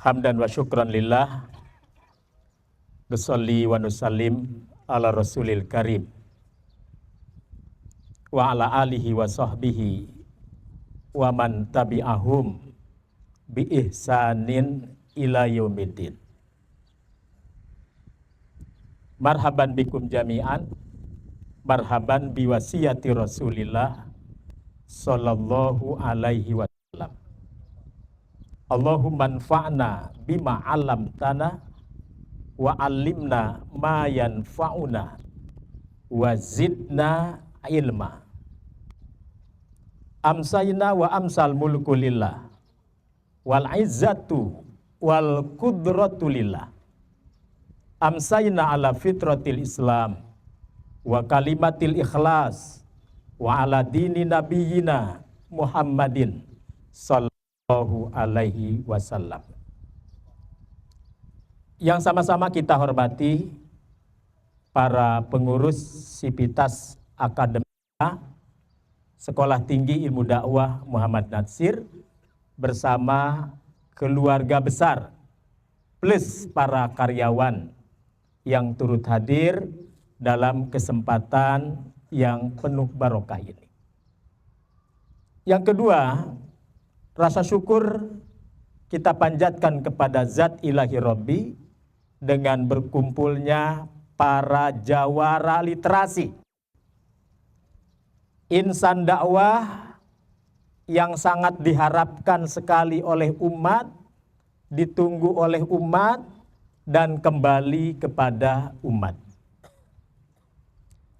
Hamdan wa syukran lillah. Nusalli wa nusallim ala rasulil karim wa ala alihi wa sahbihi wa man tabi'ahum bi ihsanin ila yaumiddin. Marhaban bikum jami'an. Marhaban biwasiyati Rasulillah sallallahu alaihi wasallam. Allahumma anfa'na bima 'allamtana wa 'allimna ma yanfa'una wa zidna ilma. Amsayna wa amsal mulku lillah wal izzatu wal qudratu lillah. Amsayna ala fitratil Islam wa kalimatil ikhlas wa ala dini nabiyina Muhammadin sallallahu alaihi wasallam. Yang sama-sama kita hormati para pengurus Sivitas Akademika Sekolah Tinggi Ilmu Dakwah Muhammad Natsir bersama keluarga besar plus para karyawan yang turut hadir dalam kesempatan yang penuh barokah ini. Yang kedua, rasa syukur kita panjatkan kepada Zat Ilahi Rabbi dengan berkumpulnya para jawara literasi, insan dakwah yang sangat diharapkan sekali oleh umat, ditunggu oleh umat, dan kembali kepada umat.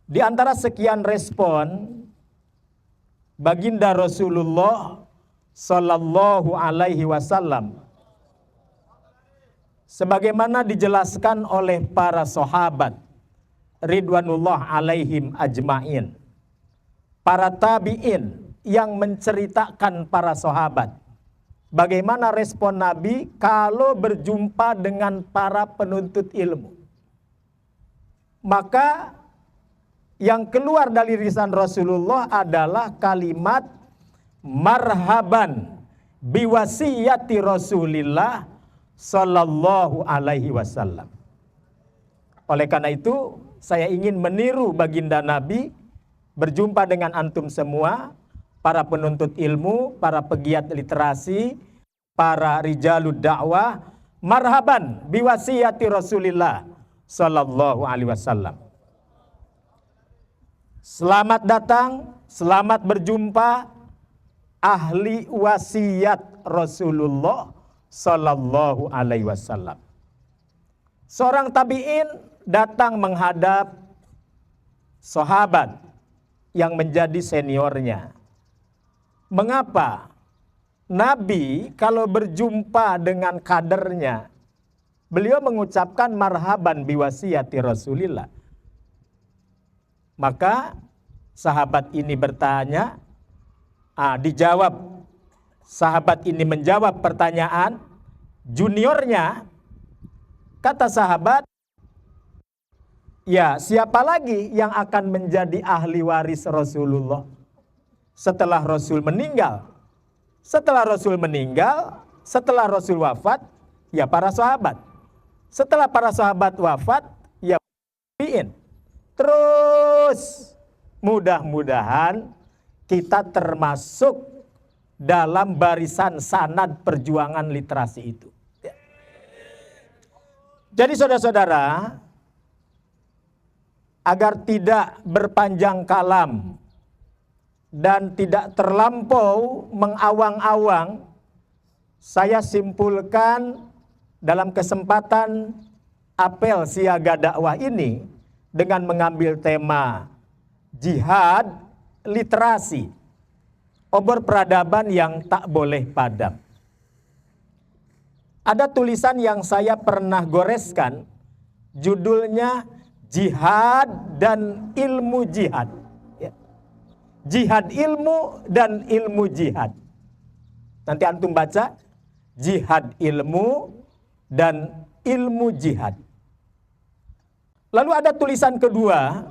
Di antara sekian respon, Baginda Rasulullah sallallahu alaihi wasallam sebagaimana dijelaskan oleh para sahabat ridwanullah alaihim ajmain, para tabi'in yang menceritakan para sahabat bagaimana respon Nabi kalau berjumpa dengan para penuntut ilmu. Maka yang keluar dari lisan Rasulullah adalah kalimat marhaban biwasiyati Rasulillah sallallahu alaihi wasallam. Oleh karena itu, saya ingin meniru baginda Nabi, berjumpa dengan antum semua, para penuntut ilmu, para pegiat literasi, para rijalud dakwah, marhaban biwasiyati Rasulillah sallallahu alaihi wasallam. Selamat datang, selamat berjumpa ahli wasiat Rasulullah sallallahu alaihi wasallam. Seorang tabi'in datang menghadap sahabat yang menjadi seniornya. Mengapa Nabi kalau berjumpa dengan kadernya, beliau mengucapkan marhaban biwasiyati Rasulillah? Maka sahabat ini bertanya, dijawab, sahabat ini menjawab pertanyaan juniornya. Kata sahabat, ya siapa lagi yang akan menjadi ahli waris Rasulullah setelah Rasul meninggal? Setelah Rasul meninggal, setelah Rasul wafat, ya para sahabat. Setelah para sahabat wafat, ya tabi'in. Terus mudah-mudahan kita termasuk dalam barisan sanad perjuangan literasi itu. Jadi saudara-saudara, agar tidak berpanjang kalam dan tidak terlampau mengawang-awang, saya simpulkan dalam kesempatan apel siaga dakwah ini dengan mengambil tema jihad literasi, obor peradaban yang tak boleh padam. Ada tulisan yang saya pernah goreskan, judulnya Jihad dan Ilmu Jihad. Jihad ilmu dan ilmu jihad. Nanti antum baca, jihad ilmu dan ilmu jihad. Lalu ada tulisan kedua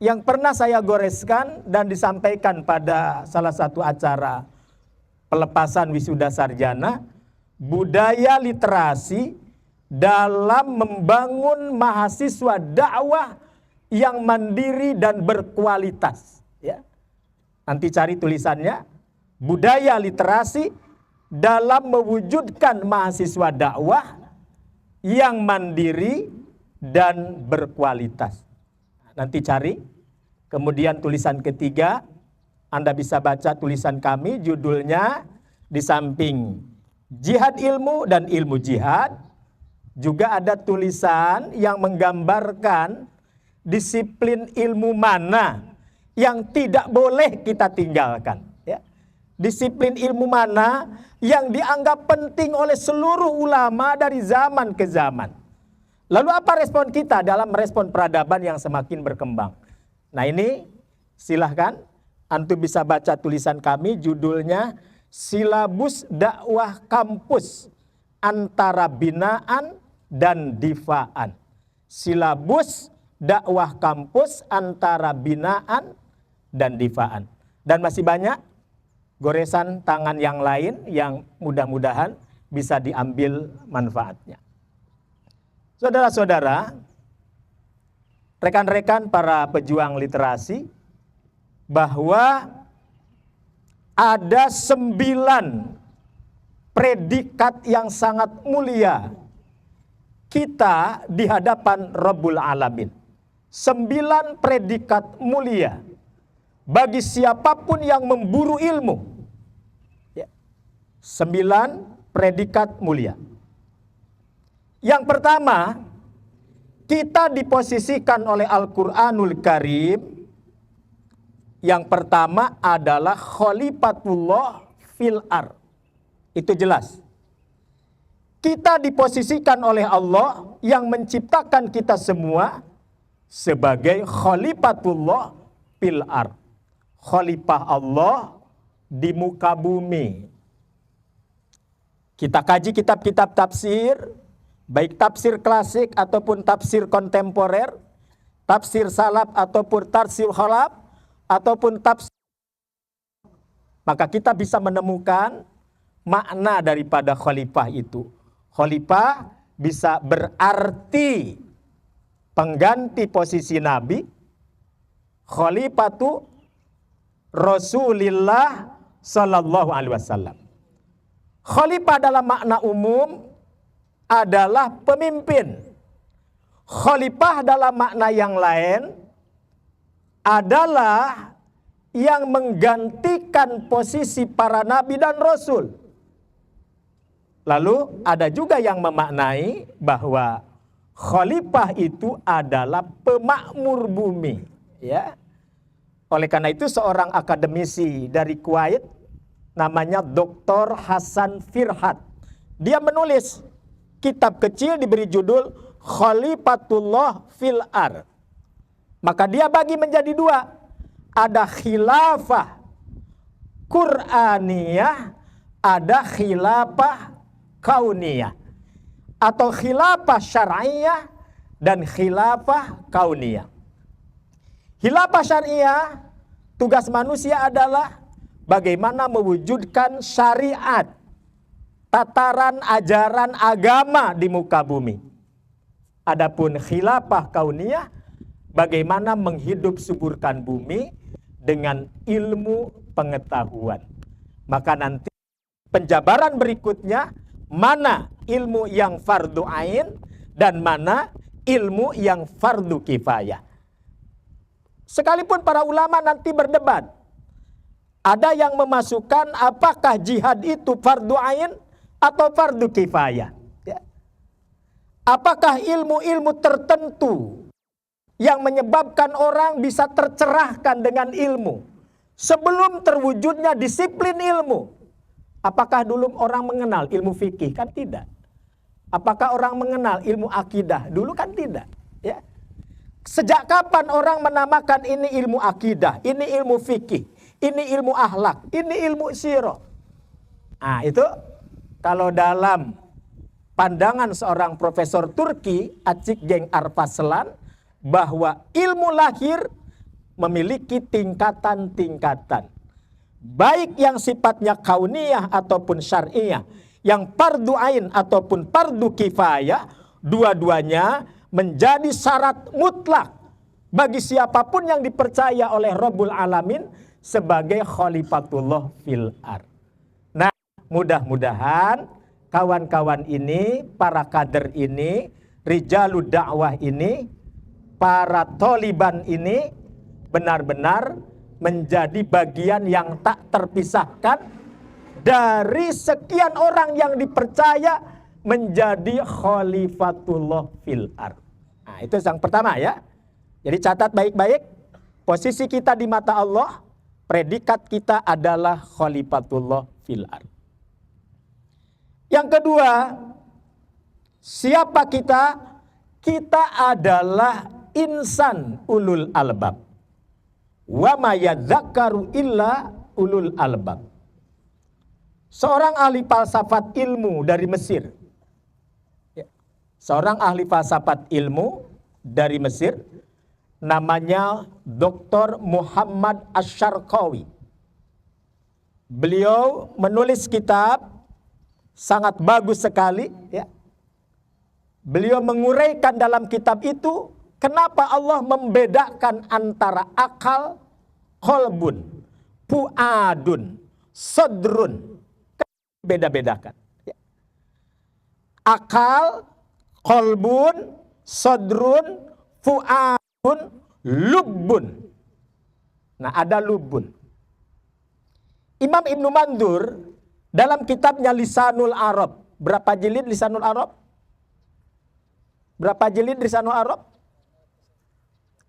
yang pernah saya goreskan dan disampaikan pada salah satu acara pelepasan wisuda sarjana, budaya literasi dalam membangun mahasiswa dakwah yang mandiri dan berkualitas. Ya. Nanti cari tulisannya, budaya literasi dalam mewujudkan mahasiswa dakwah yang mandiri dan berkualitas. Nanti cari. Kemudian tulisan ketiga, Anda bisa baca tulisan kami, judulnya di samping jihad ilmu dan ilmu jihad, juga ada tulisan yang menggambarkan disiplin ilmu mana yang tidak boleh kita tinggalkan. Ya. Disiplin ilmu mana yang dianggap penting oleh seluruh ulama dari zaman ke zaman. Lalu apa respon kita dalam merespon peradaban yang semakin berkembang? Nah ini silahkan antum bisa baca tulisan kami, judulnya Silabus Dakwah Kampus Antara Binaan dan Difaan. Silabus dakwah kampus antara binaan dan difaan. Dan masih banyak goresan tangan yang lain yang mudah-mudahan bisa diambil manfaatnya. Saudara-saudara, rekan-rekan para pejuang literasi, bahwa ada 9 predikat yang sangat mulia kita di hadapan Rabbul Alamin. 9 predikat mulia bagi siapapun yang memburu ilmu. 9 predikat mulia. Yang pertama, kita diposisikan oleh Al-Quranul Karim. Yang pertama adalah Khalifatullah fil ar. Itu jelas. Kita diposisikan oleh Allah yang menciptakan kita semua sebagai Khalifatullah fil ar. Khalifah Allah di muka bumi. Kita kaji kitab-kitab tafsir, baik tafsir klasik ataupun tafsir kontemporer, tafsir salaf ataupun tafsir khalaf, ataupun tafsir, maka kita bisa menemukan makna daripada khalifah itu. Khalifah bisa berarti pengganti posisi Nabi. Khalifatu Rasulillah Sallallahu Alaihi Wasallam. Khalifah dalam makna umum adalah pemimpin. Khalifah dalam makna yang lain adalah yang menggantikan posisi para nabi dan rasul. Lalu ada juga yang memaknai bahwa khalifah itu adalah pemakmur bumi, ya. Oleh karena itu seorang akademisi dari Kuwait namanya Dr. Hasan Firhat, dia menulis kitab kecil diberi judul Khalifatullah fil ar. Maka dia bagi menjadi 2. Ada khilafah Qur'aniyah, ada khilafah kauniyah. Atau khilafah syar'iyah dan khilafah kauniyah. Khilafah syar'iyah, tugas manusia adalah bagaimana mewujudkan syariat, tataran ajaran agama di muka bumi. Adapun khilafah kauniyah, bagaimana menghidup suburkan bumi dengan ilmu pengetahuan. Maka nanti penjabaran berikutnya, mana ilmu yang fardu ain dan mana ilmu yang fardu kifayah. Sekalipun para ulama nanti berdebat, ada yang memasukkan apakah jihad itu fardu ain atau fardu kifayah. Apakah ilmu-ilmu tertentu yang menyebabkan orang bisa tercerahkan dengan ilmu sebelum terwujudnya disiplin ilmu? Apakah dulu orang mengenal ilmu fikih? Kan tidak. Apakah orang mengenal ilmu akidah? Dulu kan tidak. Ya. Sejak kapan orang menamakan ini ilmu akidah, ini ilmu fikih, ini ilmu akhlak, ini ilmu sirah? Nah itu kalau dalam pandangan seorang profesor Turki, Açıkgeng Arslan, bahwa ilmu lahir memiliki tingkatan-tingkatan. Baik yang sifatnya kauniyah ataupun syar'iyah, yang fardu ain ataupun fardu kifayah, dua-duanya menjadi syarat mutlak bagi siapapun yang dipercaya oleh Rabbul Alamin sebagai khalifatullah fil ard. Nah, mudah-mudahan kawan-kawan ini, para kader ini, rijalud dakwah ini, para taliban ini benar-benar menjadi bagian yang tak terpisahkan dari sekian orang yang dipercaya menjadi khalifatullah fil ard. Nah, itu yang pertama ya. Jadi catat baik-baik, posisi kita di mata Allah, predikat kita adalah khalifatullah fil ard. Yang kedua, siapa kita? Kita adalah insan ulul albab. Wa ma yadzakkaru illa ulul albab. Seorang ahli falsafat ilmu dari Mesir. Seorang ahli falsafat ilmu dari Mesir, namanya Dr. Muhammad Asy-Syarqawi. Beliau menulis kitab sangat bagus sekali ya. Beliau menguraikan dalam kitab itu kenapa Allah membedakan antara akal, qalbun, fuadun, sadrun. Beda-bedakan ya. Akal, qalbun, sadrun, fuadun, lubbun. Nah, ada lubbun. Imam Ibnu Mandur dalam kitabnya Lisanul Arab. Berapa jilid Lisanul Arab? Berapa jilid Lisanul Arab?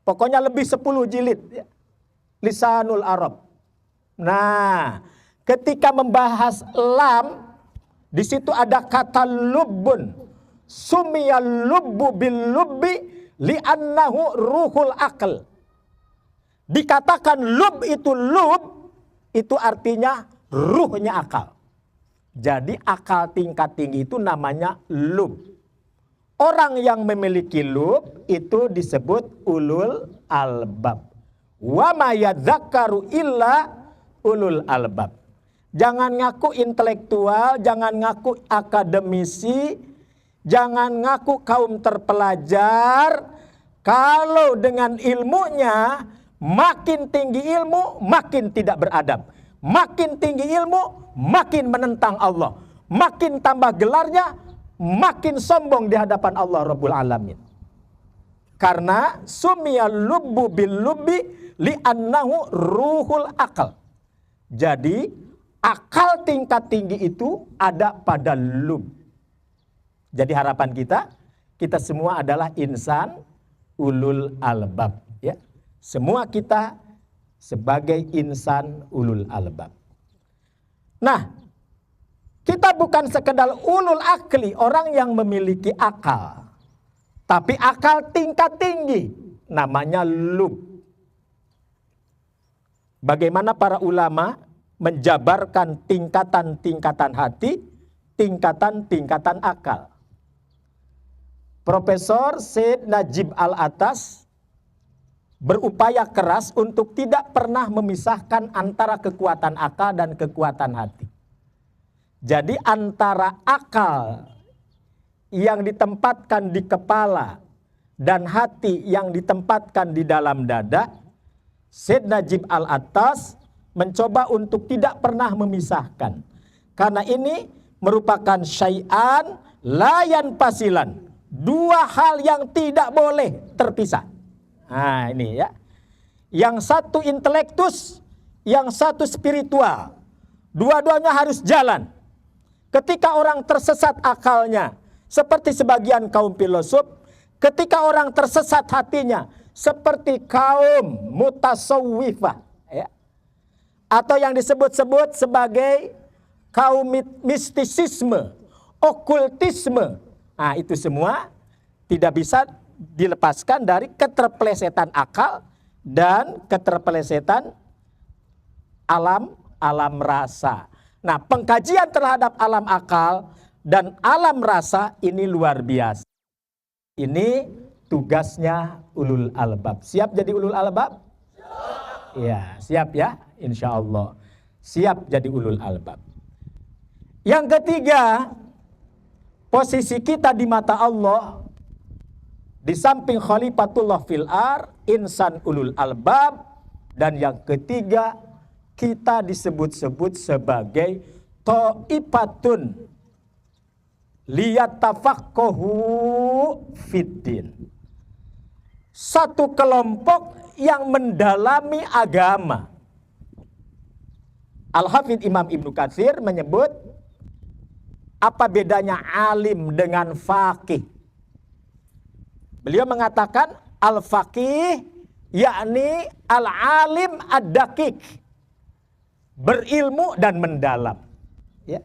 Pokoknya lebih 10 jilid ya. Lisanul Arab. Nah, ketika membahas lam, di situ ada kata lubbun. Sumiyal lubbu bil lubbi li'annahu ruhul akal. Dikatakan lub, itu artinya ruhnya akal. Jadi akal tingkat tinggi itu namanya lub. Orang yang memiliki lub itu disebut ulul albab. Wa ma yadzakkaru illa ulul albab. Jangan ngaku intelektual, jangan ngaku akademisi, jangan ngaku kaum terpelajar. Kalau dengan ilmunya, makin tinggi ilmu, makin tidak beradab. Makin tinggi ilmu, makin menentang Allah. Makin tambah gelarnya, makin sombong di hadapan Allah Rabbul Alamin. Karena sumiyal lubbu bil lubbi li'annahu ruhul akal. Jadi akal tingkat tinggi itu ada pada lub. Jadi harapan kita semua adalah insan ulul albab. Ya. Semua kita sebagai insan ulul albab. Nah, kita bukan sekedar ulul akli, orang yang memiliki akal. Tapi akal tingkat tinggi, namanya lub. Bagaimana para ulama menjabarkan tingkatan-tingkatan hati, tingkatan-tingkatan akal. Profesor Syed Najib Al-Atas berupaya keras untuk tidak pernah memisahkan antara kekuatan akal dan kekuatan hati. Jadi antara akal yang ditempatkan di kepala dan hati yang ditempatkan di dalam dada, Syed Najib Al-Atas mencoba untuk tidak pernah memisahkan. Karena ini merupakan syai'an layan pasilan. Dua hal yang tidak boleh terpisah. Nah ini ya. Yang satu intelektus, yang satu spiritual. Dua-duanya harus jalan. Ketika orang tersesat akalnya, seperti sebagian kaum filosof, ketika orang tersesat hatinya, seperti kaum mutasawwifah, ya. Atau yang disebut-sebut sebagai kaum mistisisme, okultisme. Nah, itu semua tidak bisa dilepaskan dari keterpelesetan akal dan keterpelesetan alam rasa. Nah, pengkajian terhadap alam akal dan alam rasa ini luar biasa. Ini tugasnya ulul albab. Siap jadi ulul albab? Ya, siap ya, insya Allah. Siap jadi ulul albab. Yang ketiga, posisi kita di mata Allah di samping khalifatullah fil ar, insan ulul albab, dan yang ketiga kita disebut-sebut sebagai ta'ifatun liyatafaqahu fiddin. Satu kelompok yang mendalami agama. Al-Hafidz Imam Ibnu Katsir menyebut, apa bedanya alim dengan faqih? Beliau mengatakan al-faqih yakni al-alim ad-daqiq, berilmu dan mendalam. Ya.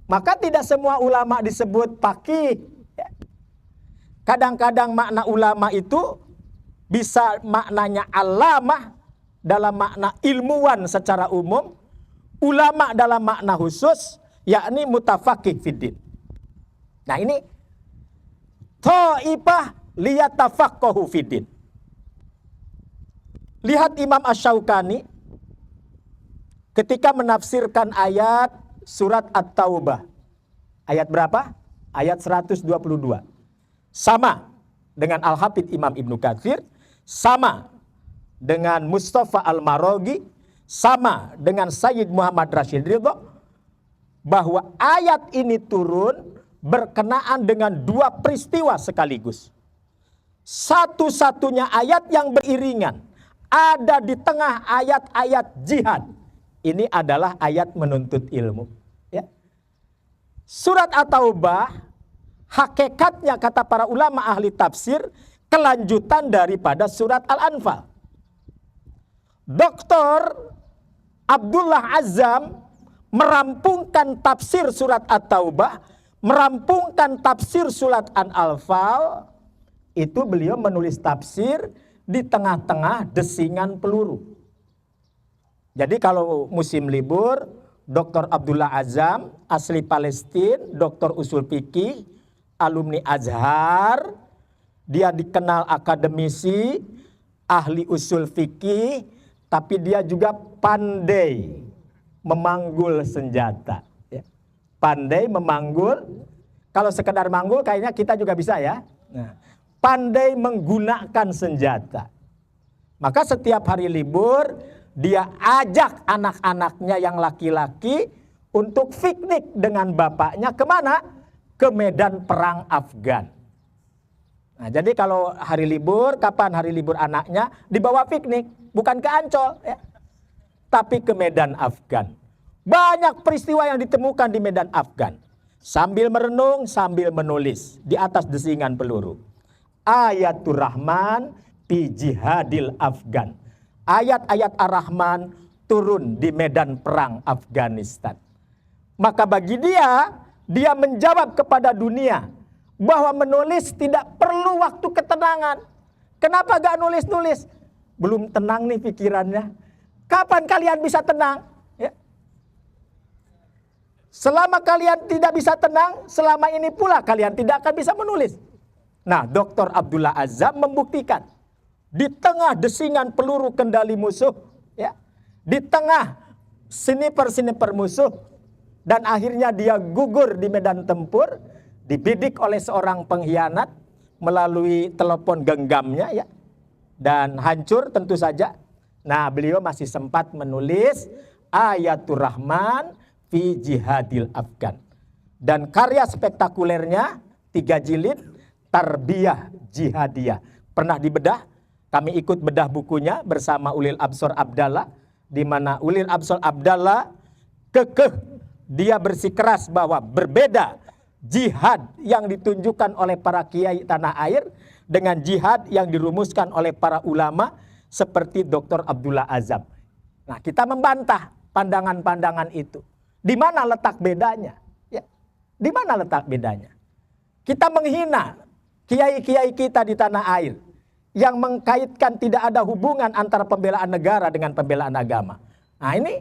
Maka tidak semua ulama disebut faqih. Ya. Kadang-kadang makna ulama itu bisa maknanya alamah dalam makna ilmuwan secara umum, ulama dalam makna khusus yakni mutafaqih fiddin. Nah ini ta'ifah liyatafaqahu fiddin. Lihat Imam Asy-Syaukani ketika menafsirkan ayat surat At-Taubah. Ayat berapa? Ayat 122. Sama dengan Al-Hafidz Imam Ibnu Katsir, sama dengan Mustafa Al-Maraghi, sama dengan Sayyid Muhammad Rashid Ridho, bahwa ayat ini turun berkenaan dengan dua peristiwa sekaligus. Satu-satunya ayat yang beriringan ada di tengah ayat-ayat jihad. Ini adalah ayat menuntut ilmu. Ya. Surat At-Taubah hakikatnya kata para ulama ahli tafsir kelanjutan daripada surat Al-Anfal. Dr. Abdullah Azzam merampungkan tafsir surat At-Taubah, merampungkan tafsir surat Al-Anfal. Itu beliau menulis tafsir di tengah-tengah desingan peluru. Jadi kalau musim libur, Dr. Abdullah Azzam, asli Palestina, doktor usul fikih, alumni Azhar, dia dikenal akademisi, ahli usul fikih, tapi dia juga pandai memanggul senjata. Ya. Pandai memanggul, kalau sekedar manggul kayaknya kita juga bisa ya. Nah, pandai menggunakan senjata. Maka setiap hari libur dia ajak anak-anaknya yang laki-laki untuk piknik dengan bapaknya kemana? Ke medan perang Afgan. Nah, jadi kalau hari libur, kapan hari libur anaknya? Dibawa piknik, bukan ke Ancol, ya. Tapi ke medan Afgan. Banyak peristiwa yang ditemukan di medan Afgan. Sambil merenung, sambil menulis di atas desingan peluru. Ayatul Rahman fi jihadil Afgan. Ayat-ayat Ar-Rahman turun di medan perang Afghanistan. Maka bagi dia menjawab kepada dunia bahwa menulis tidak perlu waktu ketenangan. Kenapa gak nulis-nulis? Belum tenang nih pikirannya. Kapan kalian bisa tenang? Ya. Selama kalian tidak bisa tenang, selama ini pula kalian tidak akan bisa menulis. Nah, Dr. Abdullah Azzam membuktikan di tengah desingan peluru kendali musuh, ya, di tengah sniper musuh, dan akhirnya dia gugur di medan tempur, dibidik oleh seorang pengkhianat melalui telepon genggamnya, ya, dan hancur tentu saja. Nah, beliau masih sempat menulis Ayatul Rahman fi jihadil Afgan, dan karya spektakulernya 3 jilid. Tarbiyah Jihadiyah. Pernah dibedah? Kami ikut bedah bukunya bersama Ulil Absor Abdallah, di mana Ulil Absor Abdallah kekeh, dia bersikeras bahwa berbeda jihad yang ditunjukkan oleh para kiai tanah air dengan jihad yang dirumuskan oleh para ulama seperti Dr. Abdullah Azzam. Nah, kita membantah pandangan-pandangan itu. Di mana letak bedanya? Ya. Di mana letak bedanya? Kita menghina kiai-kiai kita di tanah air yang mengkaitkan tidak ada hubungan antara pembelaan negara dengan pembelaan agama. Nah, ini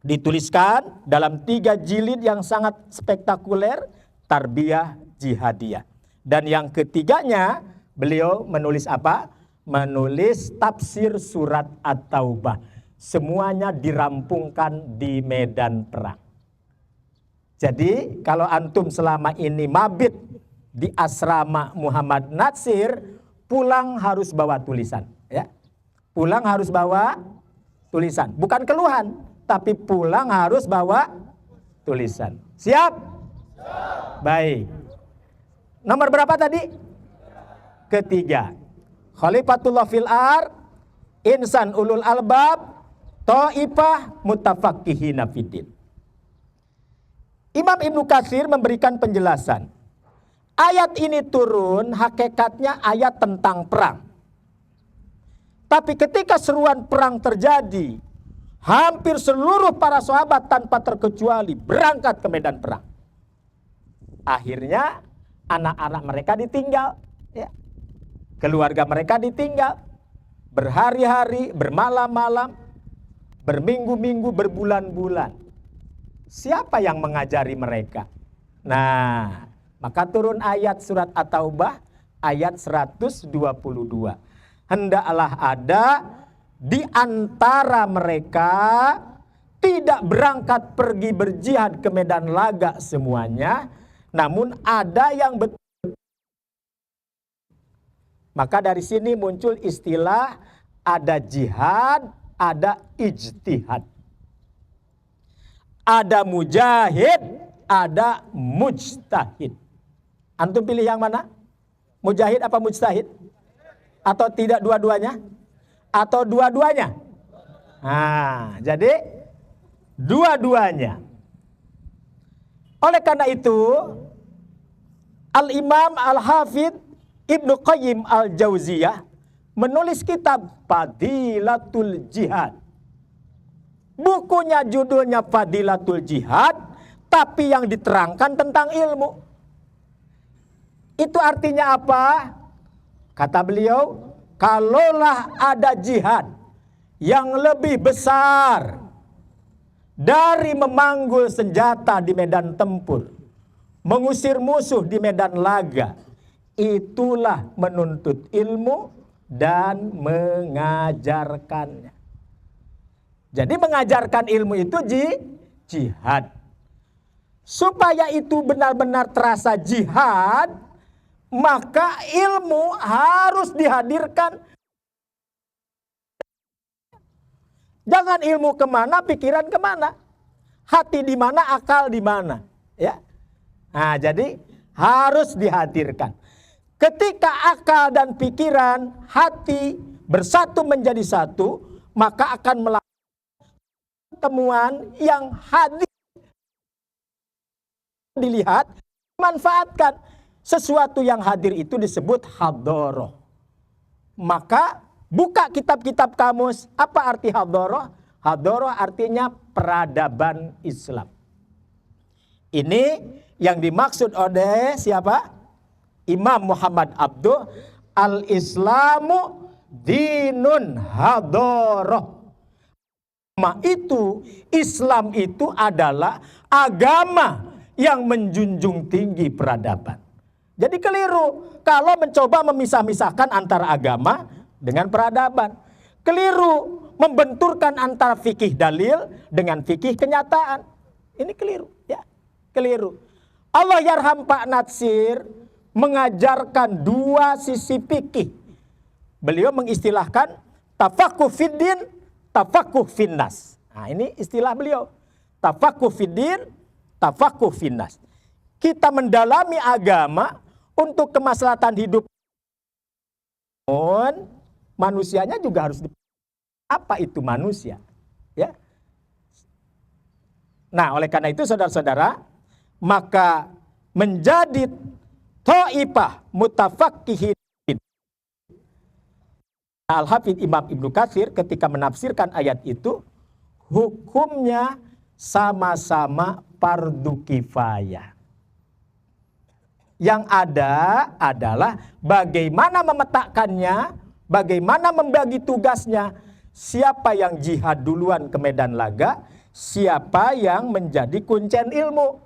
dituliskan dalam 3 jilid yang sangat spektakuler, Tarbiyah Jihadiyah. Dan yang ketiganya beliau menulis apa? Menulis tafsir surat At-Taubah. Semuanya dirampungkan di medan perang. Jadi kalau antum selama ini mabit di asrama Muhammad Natsir, pulang harus bawa tulisan, ya. Pulang harus bawa tulisan, bukan keluhan, tapi pulang harus bawa tulisan. Siap? Baik. Nomor berapa tadi? Ketiga. Khalifatullah fil ar, insan ulul albab, ta'ifah mutafakkihina fiddin. Imam Ibnu Katsir memberikan penjelasan. Ayat ini turun hakikatnya ayat tentang perang. Tapi ketika seruan perang terjadi, hampir seluruh para sahabat tanpa terkecuali berangkat ke medan perang. Akhirnya anak-anak mereka ditinggal, ya. Keluarga mereka ditinggal. Berhari-hari, bermalam-malam, berminggu-minggu, berbulan-bulan. Siapa yang mengajari mereka? Nah, maka turun ayat surat At-Taubah ayat 122. Hendaklah ada di antara mereka tidak berangkat pergi berjihad ke medan laga semuanya, namun ada yang betul. Maka dari sini muncul istilah ada jihad, ada ijtihad. Ada mujahid, ada mujtahid. Antum pilih yang mana? Mujahid apa mujtahid? Atau tidak dua-duanya? Atau dua-duanya? Nah, jadi dua-duanya. Oleh karena itu, Al-Imam Al-Hafidh Ibnu Qayyim Al-Jauziyah menulis kitab Fadilatul Jihad. Bukunya judulnya Fadilatul Jihad, tapi yang diterangkan tentang ilmu. Itu artinya apa? Kata beliau, kalaulah ada jihad yang lebih besar dari memanggul senjata di medan tempur, mengusir musuh di medan laga, itulah menuntut ilmu dan mengajarkannya. Jadi mengajarkan ilmu itu jihad. Supaya itu benar-benar terasa jihad, maka ilmu harus dihadirkan. Jangan ilmu kemana, pikiran kemana. Hati di mana, akal di mana. Ya. Nah, jadi harus dihadirkan. Ketika akal dan pikiran, hati bersatu menjadi satu, maka akan melakukan temuan yang hadir, dilihat, manfaatkan. Sesuatu yang hadir itu disebut hadoroh. Maka buka kitab-kitab kamus. Apa arti hadoroh? Hadoroh artinya peradaban Islam. Ini yang dimaksud oleh siapa? Imam Muhammad Abduh, al-Islamu dinun hadoroh. Islam itu adalah agama yang menjunjung tinggi peradaban. Jadi keliru kalau mencoba memisah-misahkan antara agama dengan peradaban. Keliru membenturkan antara fikih dalil dengan fikih kenyataan. Ini keliru, ya. Keliru. Allah yarham Pak Natsir mengajarkan dua sisi fikih. Beliau mengistilahkan tafaqquh fiddin, tafaqquh finnas. Nah, ini istilah beliau. Tafaqquh fiddin, tafaqquh finnas. Kita mendalami agama untuk kemaslahatan hidup. Manusianya juga harus apa itu manusia, ya. Nah, oleh karena itu saudara-saudara, maka menjadi thaifah mutafaqqihin. Al-Hafidh Imam Ibnu Katsir ketika menafsirkan ayat itu, hukumnya sama-sama fardu kifayah. Yang ada adalah bagaimana memetakannya, bagaimana membagi tugasnya, siapa yang jihad duluan ke medan laga, siapa yang menjadi kuncen ilmu,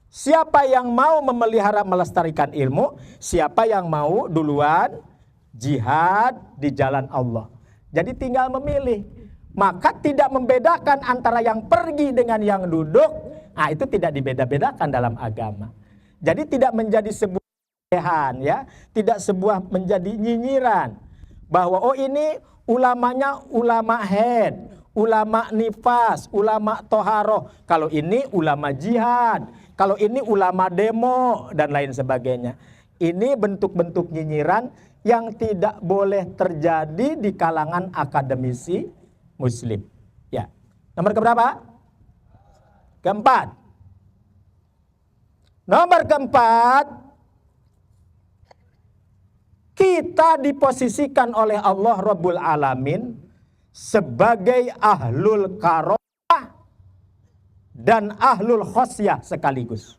siapa yang mau memelihara melestarikan ilmu, siapa yang mau duluan jihad di jalan Allah. Jadi tinggal memilih. Maka tidak membedakan antara yang pergi dengan yang duduk. Nah, itu tidak dibeda-bedakan dalam agama. Jadi tidak menjadi sebuah kelehan, ya, tidak sebuah menjadi nyinyiran bahwa oh ini ulamanya ulama haid, ulama nifas, ulama toharoh. Kalau ini ulama jihad, kalau ini ulama demo dan lain sebagainya. Ini bentuk-bentuk nyinyiran yang tidak boleh terjadi di kalangan akademisi Muslim. Ya, nomor keberapa? Keempat. Nomor keempat, kita diposisikan oleh Allah Rabbul Alamin sebagai ahlul karomah dan ahlul khosyah sekaligus.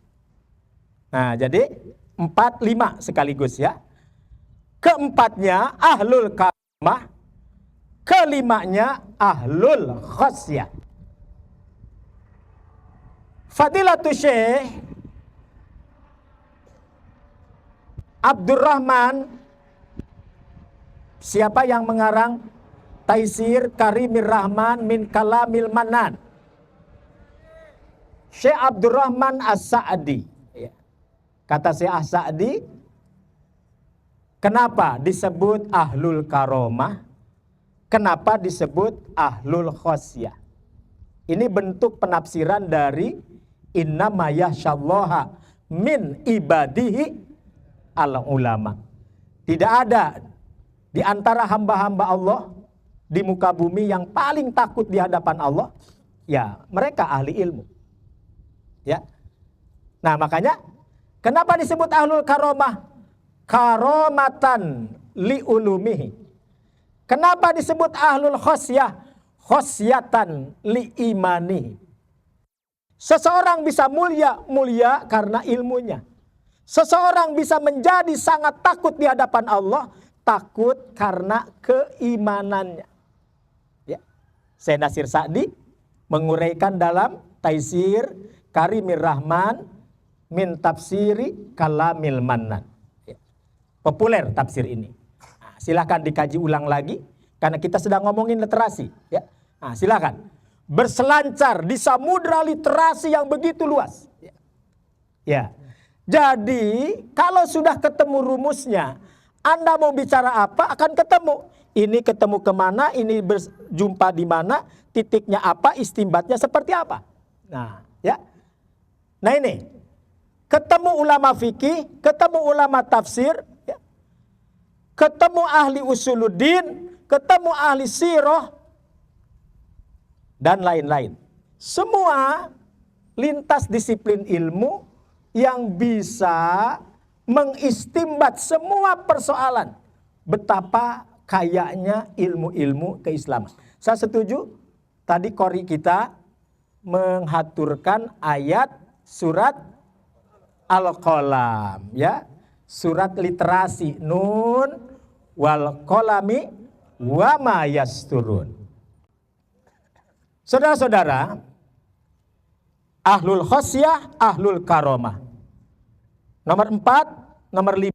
Nah, jadi 4, 5 sekaligus ya. Keempatnya ahlul karomah, kelimanya ahlul khosyah. Fadilatul Syekh Abdurrahman, siapa yang mengarang Taisir Karimir Rahman min Kalamil Manan? Syekh Abdurrahman As-Sa'di. Kata Syekh As-Sa'di, kenapa disebut ahlul karomah? Kenapa disebut ahlul khosyah? Ini bentuk penafsiran dari innama yakhsyallaha min ibadihi al-ulama. Tidak ada di antara hamba-hamba Allah di muka bumi yang paling takut di hadapan Allah, ya mereka ahli ilmu. Ya. Nah, makanya kenapa disebut ahlul karomah? Karomatan li ulumihi. Kenapa disebut ahlul khosyah? Khosyatan li imanihi. Seseorang bisa mulia karena ilmunya. Seseorang bisa menjadi sangat takut di hadapan Allah, takut karena keimanannya. Ya. Syekh Nasir Sa'di menguraikan dalam Taisir Karimir Rahman min tafsiri Kalamil Manan. Ya. Populer tafsir ini. Nah, silakan dikaji ulang lagi karena kita sedang ngomongin literasi. Ya. Nah, silakan berselancar di samudra literasi yang begitu luas. Ya. Ya. Jadi kalau sudah ketemu rumusnya, Anda mau bicara apa akan ketemu. Ini ketemu kemana, ini berjumpa di mana, titiknya apa, istimbatnya seperti apa. Nah, ya. Nah ini, ketemu ulama fikih, ketemu ulama tafsir, ya. Ketemu ahli usuluddin, ketemu ahli sirah, dan lain-lain. Semua lintas disiplin ilmu yang bisa mengistimbat semua persoalan. Betapa kayanya ilmu-ilmu keislaman. Saya setuju tadi qori kita menghaturkan ayat surat Al-Qalam, ya. Surat literasi Nun wal qalami wa ma yasturun. Saudara-saudara, ahlul khosyah, ahlul karomah. Nomor 4, nomor 5.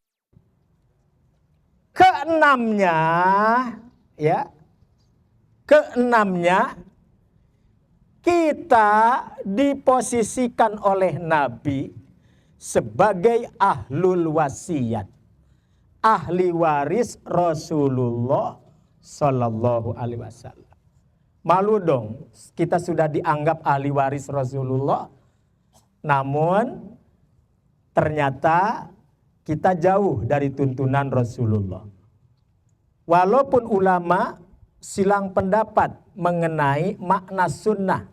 Keenamnya, ya. Keenamnya, kita diposisikan oleh Nabi sebagai ahlul wasiat. Ahli waris Rasulullah Sallallahu Alaihi Wasallam. Malu dong, kita sudah dianggap ahli waris Rasulullah, namun ternyata kita jauh dari tuntunan Rasulullah. Walaupun ulama silang pendapat mengenai makna sunnah,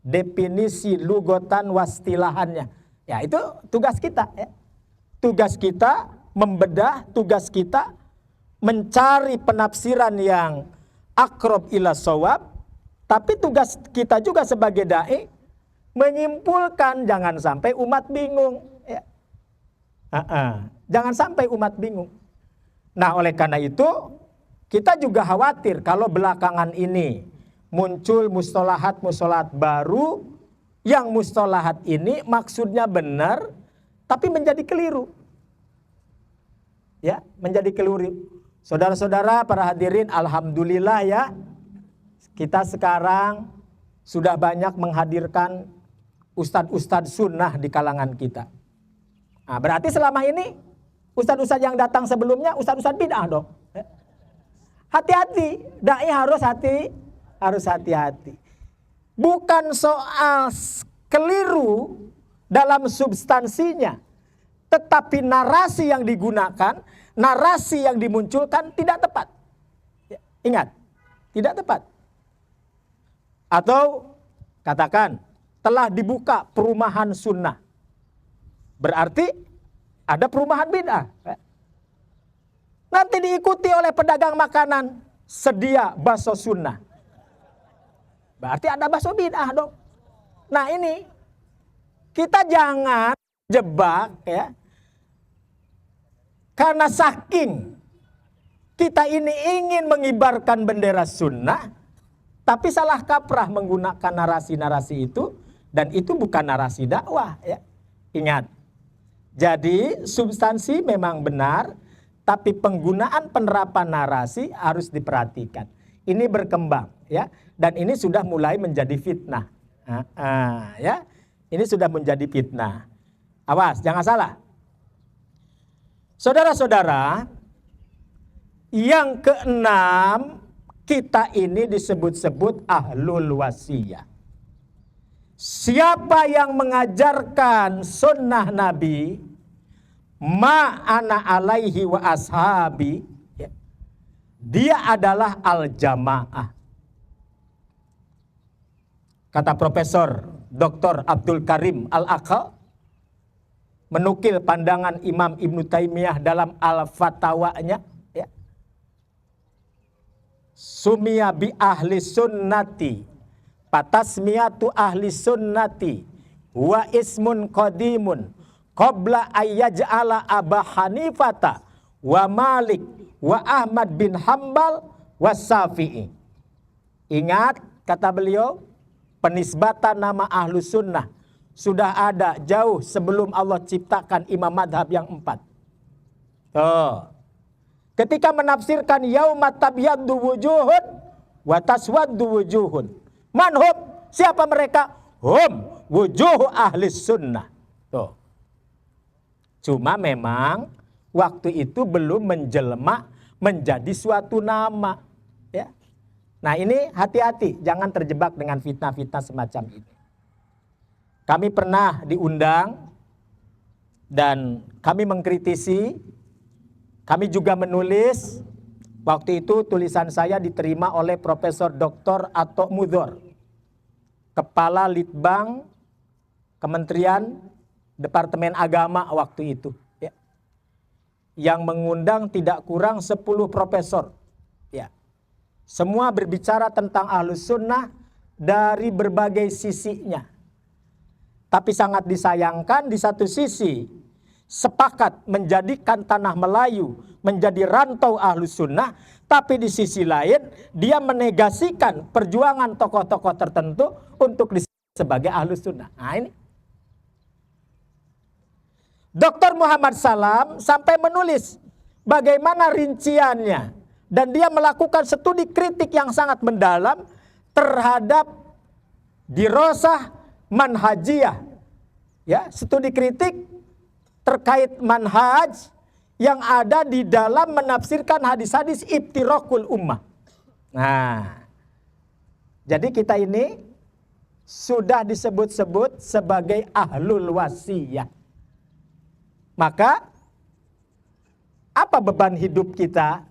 definisi lugotan wastilahannya. Ya itu tugas kita. Ya. Tugas kita membedah, tugas kita mencari penafsiran yang aqrab ila shawab. Tapi tugas kita juga sebagai da'i menyimpulkan, jangan sampai umat bingung. Ya. Jangan sampai umat bingung. Nah oleh karena itu kita juga khawatir kalau belakangan ini muncul mustalahat-mustalahat baru yang mustalahat ini maksudnya benar tapi menjadi keliru. Ya, menjadi keliru. Saudara-saudara para hadirin, alhamdulillah ya. Kita sekarang sudah banyak menghadirkan ustadz-ustadz sunnah di kalangan kita. Nah, berarti selama ini ustadz-ustadz yang datang sebelumnya ustadz-ustadz bid'ah dong. Hati-hati, dai harus hati-hati. Bukan soal keliru dalam substansinya, tetapi narasi yang digunakan, narasi yang dimunculkan tidak tepat. Ingat, tidak tepat. Atau katakan telah dibuka perumahan sunnah, berarti ada perumahan bid'ah. Nanti diikuti oleh pedagang makanan, sedia bakso sunnah, berarti ada bakso bid'ah dong. Nah ini kita jangan jebak ya, karena saking kita ini ingin mengibarkan bendera sunnah, tapi salah kaprah menggunakan narasi-narasi itu, dan itu bukan narasi dakwah ya. Ingat, jadi substansi memang benar, tapi penggunaan penerapan narasi harus diperhatikan. Ini berkembang ya, dan ini sudah mulai menjadi fitnah. Ya, ini sudah menjadi fitnah. Awas, jangan salah. Saudara-saudara, yang keenam, kita ini disebut-sebut ahlul wasiyah. Siapa yang mengajarkan sunnah Nabi, ma ana alaihi wa ashabi, dia adalah al-jamaah. Kata Profesor Dr. Abdul Karim Al-Aqal, menukil pandangan Imam Ibnu Taimiyah dalam Al-Fatawanya, ya. Sumia bi ahli sunnati, patasmiyatu ahli sunnati, wa ismun qadimun, qabla ayyaj'ala Aba Hanifata, wa Malik, wa Ahmad bin Hambal, wa Syafi'i. Ingat, kata beliau, penisbatan nama ahlu sunnah sudah ada jauh sebelum Allah ciptakan imam madhab yang 4. Ketika menafsirkan yaumat tabyaddu wujuhun wa taswaddu wujuhun. Manhum, siapa mereka? Hum wujuhu ahli sunnah. Tuh. Cuma memang waktu itu belum menjelma menjadi suatu nama. Ya. Nah ini hati-hati, jangan terjebak dengan fitnah-fitnah semacam ini. Kami pernah diundang dan kami mengkritisi, kami juga menulis. Waktu itu tulisan saya diterima oleh Profesor Dr. Atok Mudhor, Kepala Litbang Kementerian Departemen Agama waktu itu. Ya. Yang mengundang tidak kurang 10 profesor. Ya. Semua berbicara tentang Ahlus Sunnah dari berbagai sisinya. Tapi sangat disayangkan di satu sisi sepakat menjadikan tanah Melayu menjadi rantau Ahlus Sunnah, tapi di sisi lain dia menegasikan perjuangan tokoh-tokoh tertentu untuk disebut sebagai Ahlus Sunnah. Nah ini. Dr. Muhammad Salam sampai menulis bagaimana rinciannya, dan dia melakukan studi kritik yang sangat mendalam terhadap dirosah manhajiyah. Ya, studi kritik terkait manhaj yang ada di dalam menafsirkan hadis-hadis ibtiraqul ummah. Nah, jadi kita ini sudah disebut-sebut sebagai ahlul wasiyah. Maka apa beban hidup kita,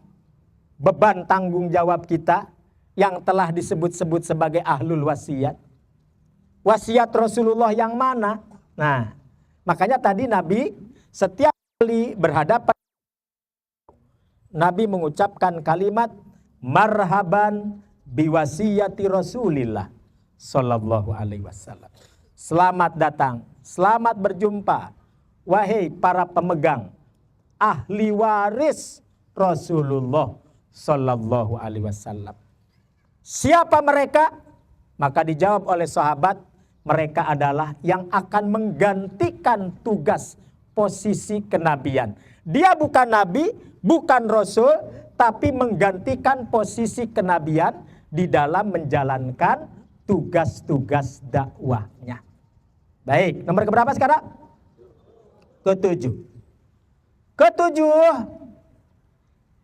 beban tanggung jawab kita yang telah disebut-sebut sebagai ahlul wasiyat? Wasiat Rasulullah yang mana? Nah, makanya tadi Nabi setiap kali berhadapan, Nabi mengucapkan kalimat marhaban biwasiyati Rasulillah sallallahu alaihi wasallam. Selamat datang, selamat berjumpa, wahai para pemegang ahli waris Rasulullah sallallahu alaihi wasallam. Siapa mereka? Maka dijawab oleh sahabat, mereka adalah yang akan menggantikan tugas posisi kenabian. Dia bukan nabi, bukan rasul, tapi menggantikan posisi kenabian di dalam menjalankan tugas-tugas dakwahnya. Baik, nomor keberapa sekarang? Ketujuh. Ketujuh,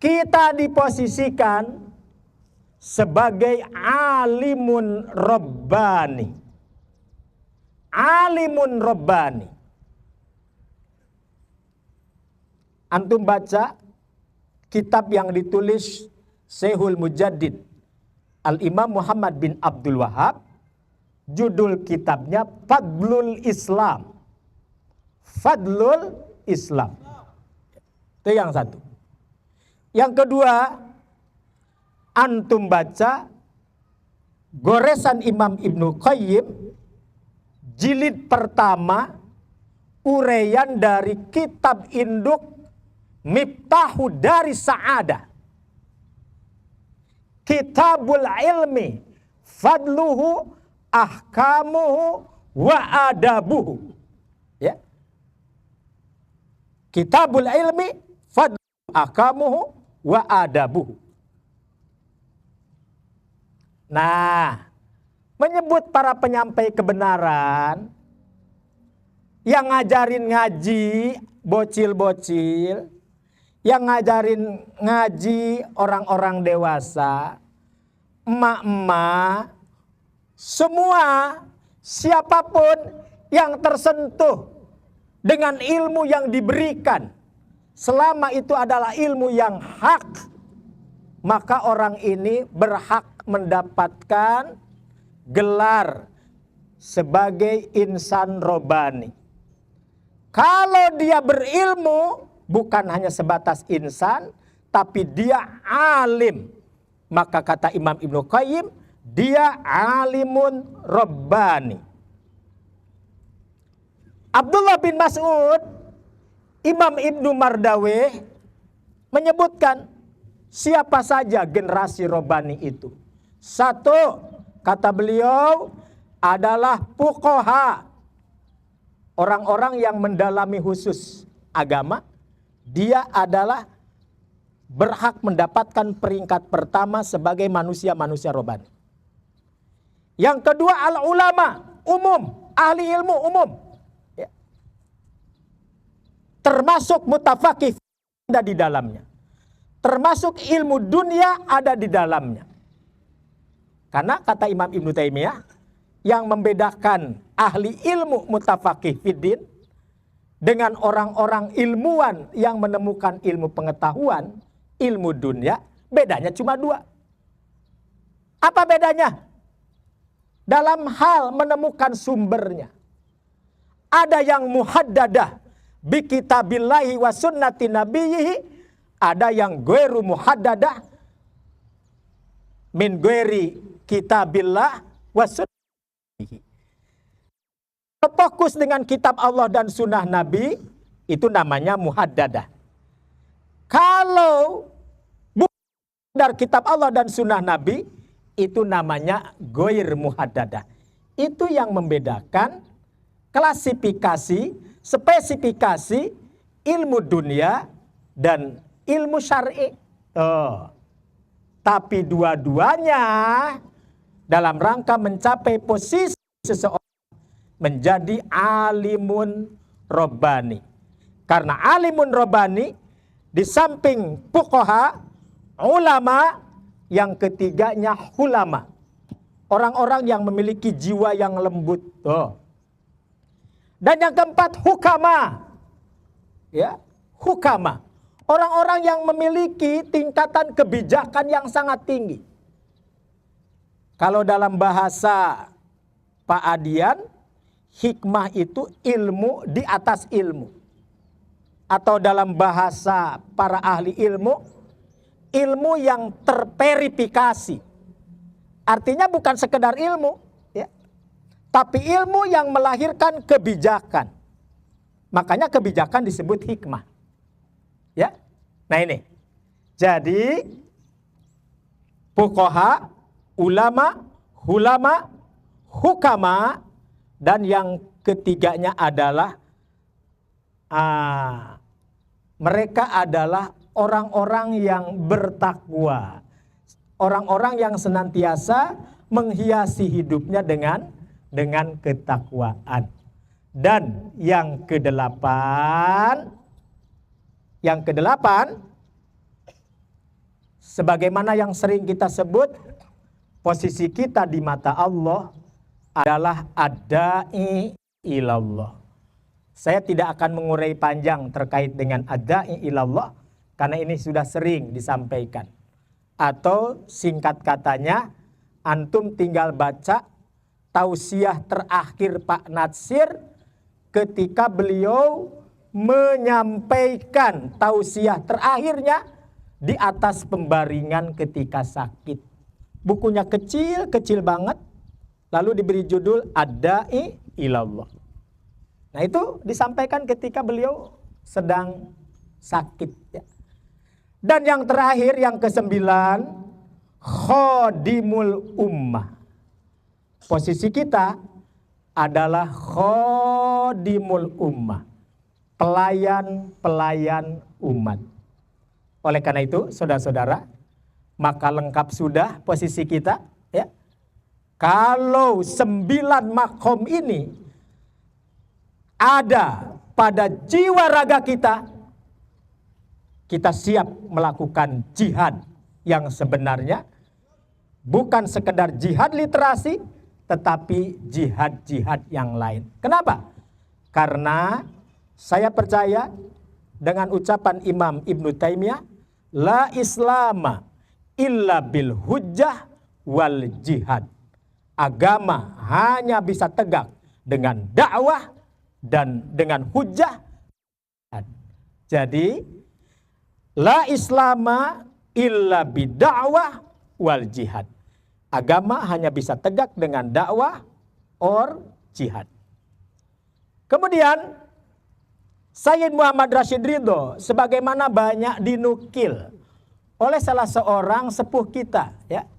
kita diposisikan sebagai alimun Rabbani. Alimun Rabbani. Antum baca kitab yang ditulis Syekhul Mujaddid Al-Imam Muhammad bin Abdul Wahab, judul kitabnya Fadlul Islam. Fadlul Islam. Itu yang satu. Yang kedua, antum baca goresan Imam Ibnu Qayyim, jilid pertama, uraian dari kitab induk Miftahu Dari Sa'adah. Kitabul ilmi, fadluhu, ahkamuhu, wa adabuhu. Ya. Kitabul ilmi, fadluhu, ahkamuhu, wa adabuhu. Nah, menyebut para penyampai kebenaran yang ngajarin ngaji bocil-bocil, yang ngajarin ngaji orang-orang dewasa, emak-emak, semua siapapun yang tersentuh dengan ilmu yang diberikan, selama itu adalah ilmu yang hak, maka orang ini berhak mendapatkan gelar sebagai insan robani. Kalau dia berilmu, bukan hanya sebatas insan, tapi dia alim. Maka kata Imam Ibnu Qayyim, dia alimun Rabbani. Abdullah bin Mas'ud, Imam Ibnu Mardaweh menyebutkan siapa saja generasi Rabbani itu. Satu, kata beliau, adalah fuqaha, orang-orang yang mendalami khusus agama. Dia adalah berhak mendapatkan peringkat pertama sebagai manusia-manusia Rabbani. Yang kedua, al-ulama, umum, ahli ilmu umum. Ya. Termasuk mutafaqih ada di dalamnya. Termasuk ilmu dunia ada di dalamnya. Karena kata Imam Ibnu Taimiyah, yang membedakan ahli ilmu mutafaqih fiddin dengan orang-orang ilmuwan yang menemukan ilmu pengetahuan, ilmu dunia, bedanya cuma dua. Apa bedanya? Dalam hal menemukan sumbernya. Ada yang muhaddadah bi kitabillahi wa sunnati nabiyhi, ada yang ghairu muhaddadah min ghairi kitabillah wa sunnati. Fokus dengan kitab Allah dan sunnah Nabi, itu namanya muhaddadah. Kalau bukan dari kitab Allah dan sunnah Nabi, itu namanya ghair muhaddadah. Itu yang membedakan klasifikasi, spesifikasi ilmu dunia dan ilmu syar'i. Tapi dua-duanya dalam rangka mencapai posisi seseorang menjadi alimun Rabbani. Karena alimun Rabbani di samping fuqaha, ulama, yang ketiganya hulama. Orang-orang yang memiliki jiwa yang lembut. Dan yang keempat hukama. Ya, hukama. Orang-orang yang memiliki tingkatan kebijakan yang sangat tinggi. Kalau dalam bahasa Pak Adian, hikmah itu ilmu di atas ilmu. Atau dalam bahasa para ahli ilmu, ilmu yang terverifikasi. Artinya bukan sekedar ilmu, ya, tapi ilmu yang melahirkan kebijakan. Makanya kebijakan disebut hikmah. Ya, nah ini. Jadi fuqaha, ulama, hulama, hukama, dan yang ketiganya adalah mereka adalah orang-orang yang bertakwa. Orang-orang yang senantiasa menghiasi hidupnya dengan ketakwaan. Dan yang kedelapan, sebagaimana yang sering kita sebut, posisi kita di mata Allah adalah ad-da'i ilallah. Saya tidak akan mengurai panjang terkait dengan ad-da'i ilallah, karena ini sudah sering disampaikan. Atau singkat katanya, antum tinggal baca tausiah terakhir Pak Natsir ketika beliau menyampaikan tausiah terakhirnya di atas pembaringan ketika sakit. Bukunya kecil banget, lalu diberi judul Ad-Da'i Ilallah. Nah itu disampaikan ketika beliau sedang sakit. Ya. Dan yang terakhir, yang ke-9, Khodimul Ummah. Posisi kita adalah Khodimul Ummah, pelayan umat. Oleh karena itu, saudara-saudara, maka lengkap sudah posisi kita. Ya. Kalau 9 makom ini ada pada jiwa raga kita, kita siap melakukan jihad yang sebenarnya, bukan sekedar jihad literasi, tetapi jihad-jihad yang lain. Kenapa? Karena saya percaya dengan ucapan Imam Ibnu Taimiyah, la islama illa bil hujjah wal jihad. Agama hanya bisa tegak dengan dakwah dan dengan hujjah. Jadi la islama illa bidakwah wal jihad. Agama hanya bisa tegak dengan dakwah or jihad. Kemudian Sayyid Muhammad Rashid Ridho sebagaimana banyak dinukil oleh salah seorang sepuh kita, ya.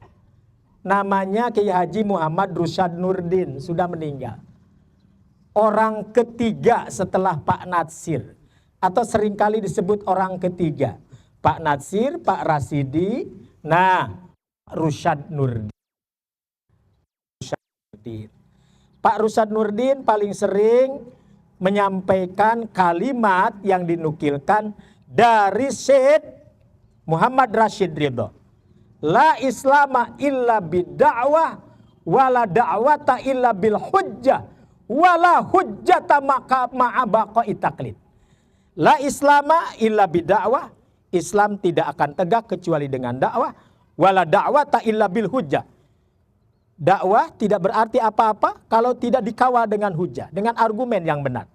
Namanya Kiai Haji Muhammad Rusyad Nurdin, sudah meninggal. Orang ketiga setelah Pak Natsir, atau seringkali disebut orang ketiga. Pak Natsir, Pak Rasidi, Rusyad Nurdin. Pak Rusyad Nurdin paling sering menyampaikan kalimat yang dinukilkan dari Syed Muhammad Rashid Ridho. La islama illa bidda'wah wala da'wata illa bil hujjah wala hujjata ma'a baqa'i taqlid. La islama illa bidda'wah, Islam tidak akan tegak kecuali dengan dakwah, wala da'wata illa bil hujjah. Dakwah tidak berarti apa-apa kalau tidak dikawal dengan hujjah, dengan argumen yang benar.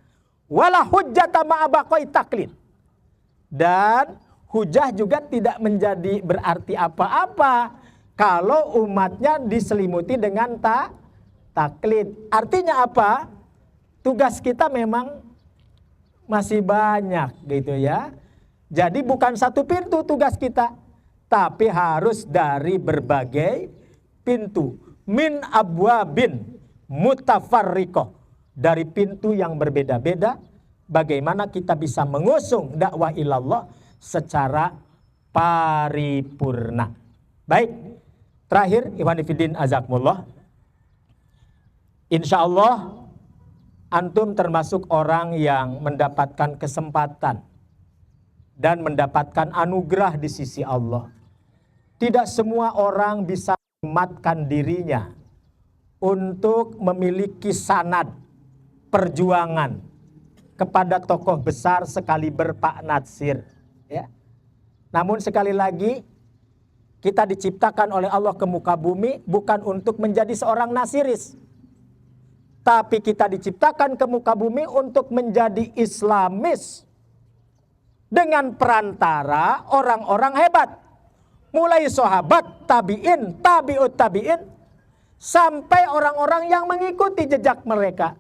Wala hujjata ma'a baqa'i taqlid. Dan hujjah juga tidak menjadi berarti apa-apa kalau umatnya diselimuti dengan taklid. Artinya apa? Tugas kita memang masih banyak gitu ya. Jadi bukan satu pintu tugas kita, tapi harus dari berbagai pintu. Min abwabin mutafarriqah, dari pintu yang berbeda-beda. Bagaimana kita bisa mengusung dakwah ilallah secara paripurna. Baik, terakhir Ikhwani Fiddin Azakumullah, insya Allah antum termasuk orang yang mendapatkan kesempatan dan mendapatkan anugerah di sisi Allah. Tidak semua orang bisa mematkan dirinya untuk memiliki sanad perjuangan kepada tokoh besar sekaliber Pak Natsir. Ya. Namun sekali lagi, kita diciptakan oleh Allah ke muka bumi bukan untuk menjadi seorang nasiris, tapi kita diciptakan ke muka bumi untuk menjadi Islamis dengan perantara orang-orang hebat, mulai sahabat, tabi'in, tabi'ut tabi'in, sampai orang-orang yang mengikuti jejak mereka.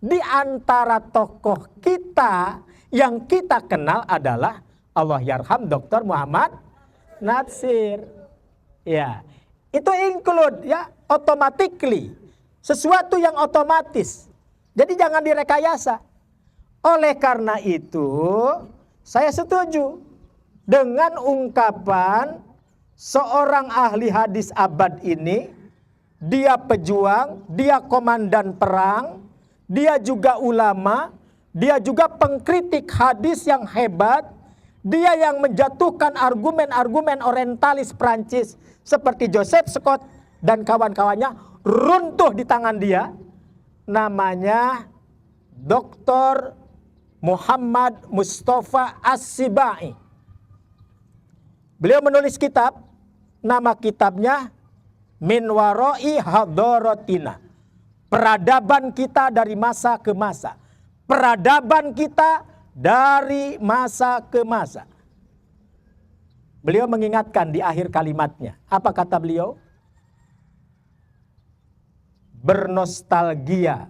Di antara tokoh kita yang kita kenal adalah Allah yarham Dr. Muhammad Natsir. Ya, itu include ya, automatically, sesuatu yang otomatis. Jadi jangan direkayasa. Oleh karena itu, saya setuju dengan ungkapan seorang ahli hadis abad ini. Dia pejuang, dia komandan perang, dia juga ulama, dia juga pengkritik hadis yang hebat, dia yang menjatuhkan argumen-argumen orientalis Prancis seperti Joseph Scott dan kawan-kawannya runtuh di tangan dia. Namanya Dr. Muhammad Mustafa As-Sibai. Beliau menulis kitab, nama kitabnya Min Waroi Hadaratina. Peradaban kita dari masa ke masa. Peradaban kita dari masa ke masa. Beliau mengingatkan di akhir kalimatnya. Apa kata beliau? Bernostalgia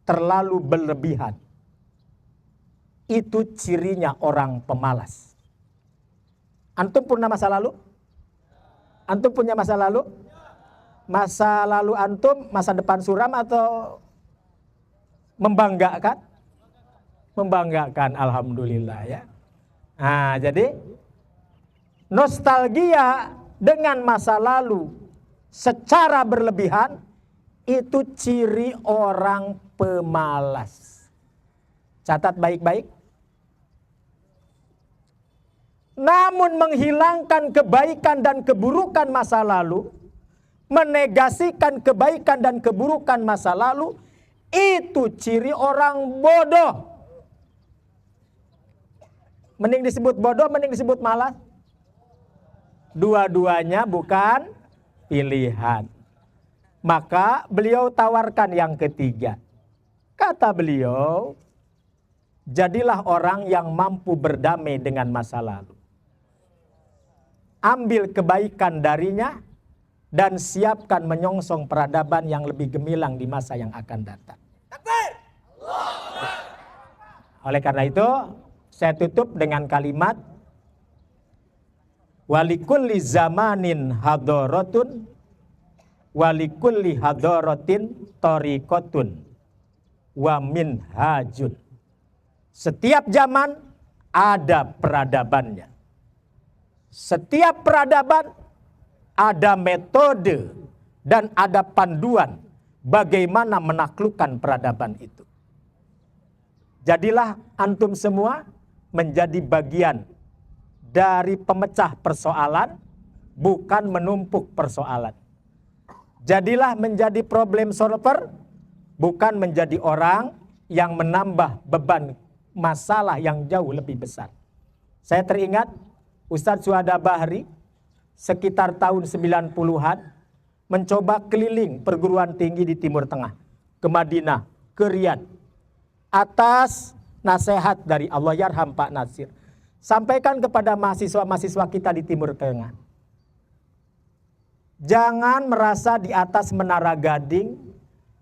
terlalu berlebihan. Itu cirinya orang pemalas. Antum punya masa lalu? Antum punya masa lalu? Masa lalu antum, masa depan suram atau membanggakan? Membanggakan, alhamdulillah ya. Nah, jadi nostalgia dengan masa lalu secara berlebihan itu ciri orang pemalas. Catat baik-baik. Namun menghilangkan kebaikan dan keburukan masa lalu, menegasikan kebaikan dan keburukan masa lalu, itu ciri orang bodoh. Mending disebut bodoh, mending disebut malas. Dua-duanya bukan pilihan. Maka beliau tawarkan yang ketiga. Kata beliau, jadilah orang yang mampu berdamai dengan masa lalu. Ambil kebaikan darinya dan siapkan menyongsong peradaban yang lebih gemilang di masa yang akan datang. Oleh karena itu, saya tutup dengan kalimat walikulli zamanin hadaratun walikulli hadaratin tariqatun wa minhajun. Setiap zaman ada peradabannya. Setiap peradaban ada metode dan ada panduan bagaimana menaklukkan peradaban itu. Jadilah antum semua menjadi bagian dari pemecah persoalan, bukan menumpuk persoalan. Jadilah menjadi problem solver, bukan menjadi orang yang menambah beban masalah yang jauh lebih besar. Saya teringat Ustadz Suhada Bahri sekitar tahun 90-an mencoba keliling perguruan tinggi di Timur Tengah, ke Madinah, ke Riyadh, atas nasihat dari Allah yarham Pak Nasir. Sampaikan kepada mahasiswa-mahasiswa kita di Timur Tengah. Jangan merasa di atas menara gading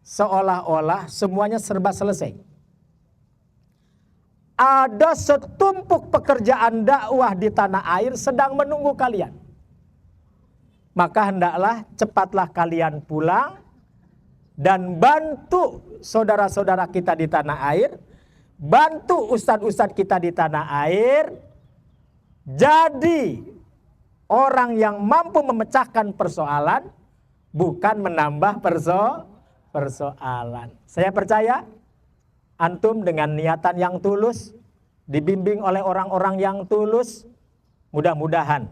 seolah-olah semuanya serba selesai. Ada setumpuk pekerjaan dakwah di tanah air sedang menunggu kalian. Maka hendaklah cepatlah kalian pulang dan bantu saudara-saudara kita di tanah air, bantu ustadz-ustadz kita di tanah air, jadi orang yang mampu memecahkan persoalan, bukan menambah persoalan. Saya percaya antum dengan niatan yang tulus, dibimbing oleh orang-orang yang tulus, mudah-mudahan.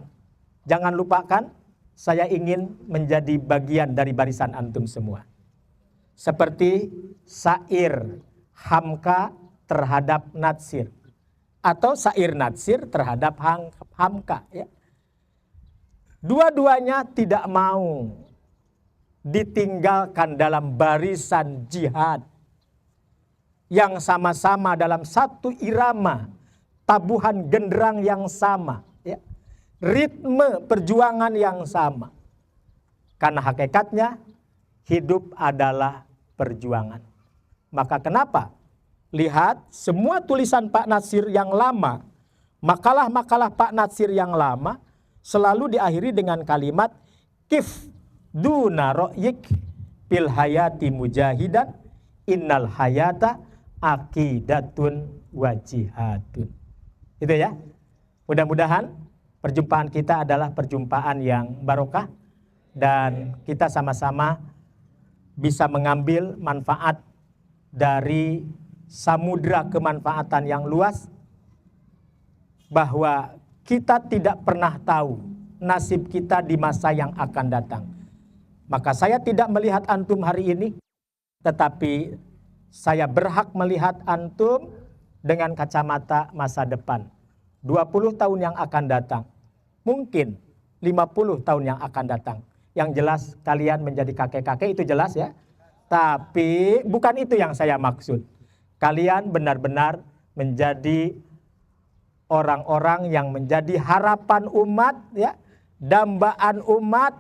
Jangan lupakan, saya ingin menjadi bagian dari barisan antum semua. Seperti syair Hamka terhadap Natsir, atau syair Natsir terhadap Hamka. Ya. Dua-duanya tidak mau ditinggalkan dalam barisan jihad yang sama-sama dalam satu irama, tabuhan genderang yang sama, ya. Ritme perjuangan yang sama. Karena hakikatnya hidup adalah perjuangan. Maka kenapa? Lihat semua tulisan Pak Natsir yang lama, makalah-makalah Pak Natsir yang lama selalu diakhiri dengan kalimat kif duna ro'yik fil hayati mujahidan innal hayata aqidatun wajihadun. Itu ya. Mudah-mudahan perjumpaan kita adalah perjumpaan yang barokah dan kita sama-sama bisa mengambil manfaat dari samudra kemanfaatan yang luas, bahwa kita tidak pernah tahu nasib kita di masa yang akan datang. Maka saya tidak melihat antum hari ini, tetapi saya berhak melihat antum dengan kacamata masa depan. 20 tahun yang akan datang, mungkin 50 tahun yang akan datang. Yang jelas kalian menjadi kakek-kakek itu jelas ya. Tapi bukan itu yang saya maksud. Kalian benar-benar menjadi orang-orang yang menjadi harapan umat ya, dambaan umat